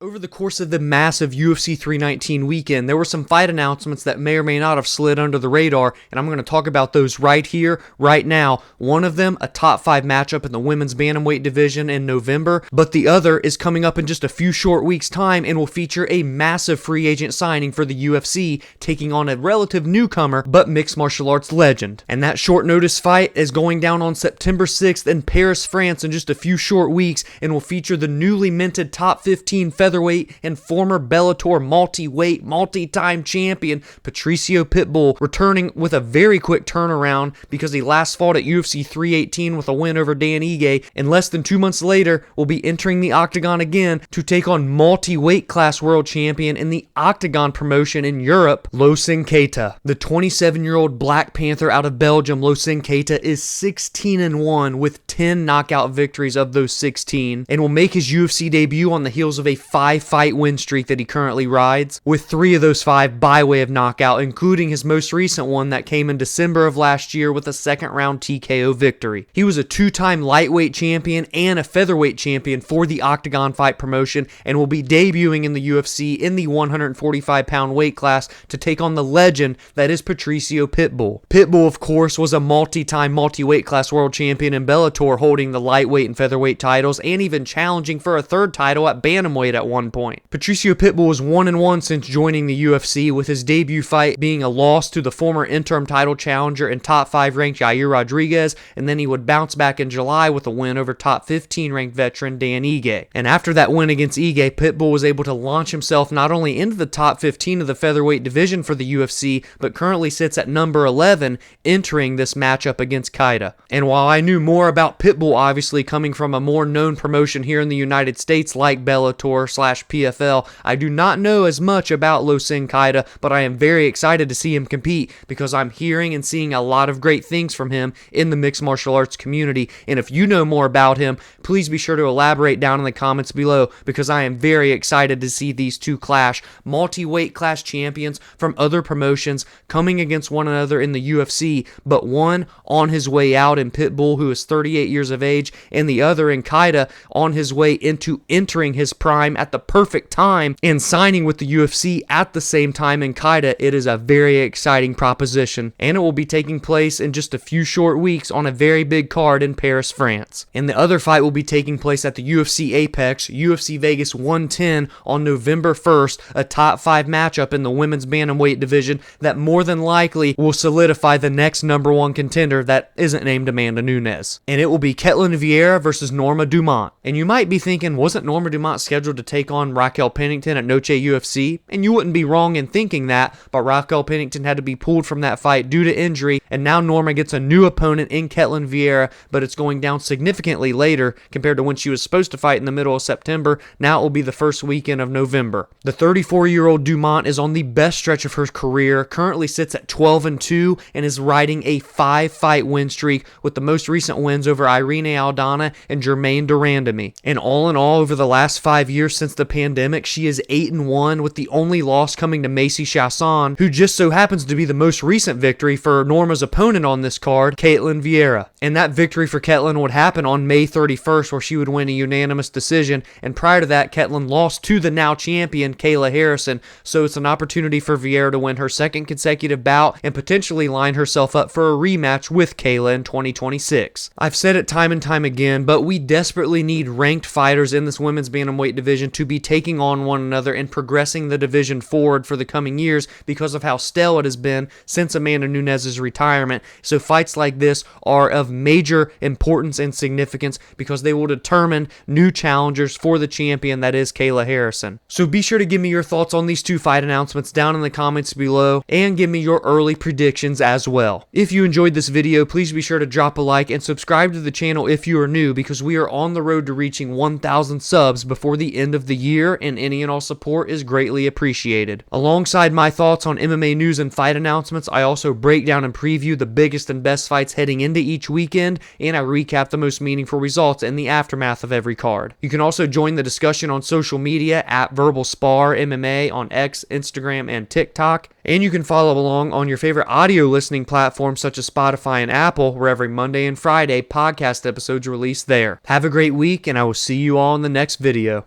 Over the course of the massive UFC 319 weekend, there were some fight announcements that may or may not have slid under the radar, and I'm going to talk about those right here, right now. One of them, a top 5 matchup in the women's bantamweight division in November, but the other is coming up in just a few short weeks' time and will feature a massive free agent signing for the UFC, taking on a relative newcomer, but mixed martial arts legend. And that short notice fight is going down on September 6th in Paris, France in just a few short weeks, and will feature the newly minted top 15 featherweight and former Bellator multi-weight, multi-time champion Patricio Pitbull, returning with a very quick turnaround because he last fought at UFC 318 with a win over Dan Ige, and less than 2 months later will be entering the octagon again to take on multi-weight class world champion in the octagon promotion in Europe, Losene Keita. The 27-year-old Black Panther out of Belgium, Losene Keita, is 16-1 with 10 knockout victories of those 16, and will make his UFC debut on the heels of a 5-fight win streak that he currently rides, with 3 of those 5 by way of knockout, including his most recent one that came in December of last year with a second-round TKO victory. He was a 2-time lightweight champion and a featherweight champion for the Octagon fight promotion, and will be debuting in the UFC in the 145-pound weight class to take on the legend that is Patricio Pitbull. Pitbull, of course, was a multi-time multi-weight class world champion in Bellator, holding the lightweight and featherweight titles, and even challenging for a 3rd title at Bantamweight at one point. Patricio Pitbull was 1-1 since joining the UFC, with his debut fight being a loss to the former interim title challenger and top 5 ranked Yair Rodriguez, and then he would bounce back in July with a win over top 15 ranked veteran Dan Ige. And after that win against Ige, Pitbull was able to launch himself not only into the top 15 of the featherweight division for the UFC, but currently sits at number 11 entering this matchup against Keita. And while I knew more about Pitbull, obviously coming from a more known promotion here in the United States like Bellator/PFL, I do not know as much about Losene Keita, but I am very excited to see him compete because I'm hearing and seeing a lot of great things from him in the mixed martial arts community. And if you know more about him, please be sure to elaborate down in the comments below, because I am very excited to see these two clash. Multi-weight class champions from other promotions coming against one another in the UFC, but one on his way out in Pitbull, who is 38 years of age, and the other in Keita on his way into entering his prime at the perfect time and signing with the UFC at the same time in Keita. It is a very exciting proposition, and it will be taking place in just a few short weeks on a very big card in Paris, France. And the other fight will be taking place at the UFC Apex, UFC Vegas 110 on November 1st, a top 5 matchup in the women's bantamweight division that more than likely will solidify the next number 1 contender that isn't named Amanda Nunes. And it will be Ketlen Vieira versus Norma Dumont. And you might be thinking, wasn't Norma Dumont scheduled to take on Raquel Pennington at Noche UFC? And you wouldn't be wrong in thinking that, but Raquel Pennington had to be pulled from that fight due to injury, and now Norma gets a new opponent in Ketlen Vieira, but it's going down significantly later compared to when she was supposed to fight in the middle of September. Now it will be the first weekend of November. The 34-year-old Dumont is on the best stretch of her career, currently sits at 12-2, and is riding a 5-fight win streak, with the most recent wins over Irene Aldana and Germaine Durandamy. And all in all, over the last 5 years since the pandemic, she is 8-1, with the only loss coming to Macy Chiasson, who just so happens to be the most recent victory for Norma's opponent on this card, Ketlen Vieira. And that victory for Ketlen would happen on May 31st, where she would win a unanimous decision, and prior to that, Ketlen lost to the now champion Kayla Harrison, so it's an opportunity for Vieira to win her 2nd consecutive bout and potentially line herself up for a rematch with Kayla in 2026. I've said it time and time again, but we desperately need ranked fighters in this women's bantamweight division to be taking on one another and progressing the division forward for the coming years because of how stale it has been since Amanda Nunes' retirement. So fights like this are of major importance and significance because they will determine new challengers for the champion that is Kayla Harrison. So be sure to give me your thoughts on these 2 fight announcements down in the comments below, and give me your early predictions as well. If you enjoyed this video, please be sure to drop a like and subscribe to the channel if you are new, because we are on the road to reaching 1,000 subs before the end of the year, and any and all support is greatly appreciated. Alongside my thoughts on MMA news and fight announcements, I also break down and preview the biggest and best fights heading into each weekend, and I recap the most meaningful results in the aftermath of every card. You can also join the discussion on social media at Verbal Spar MMA on X, Instagram, and TikTok. And you can follow along on your favorite audio listening platforms such as Spotify and Apple, where every Monday and Friday podcast episodes release there. Have a great week, and I will see you all in the next video.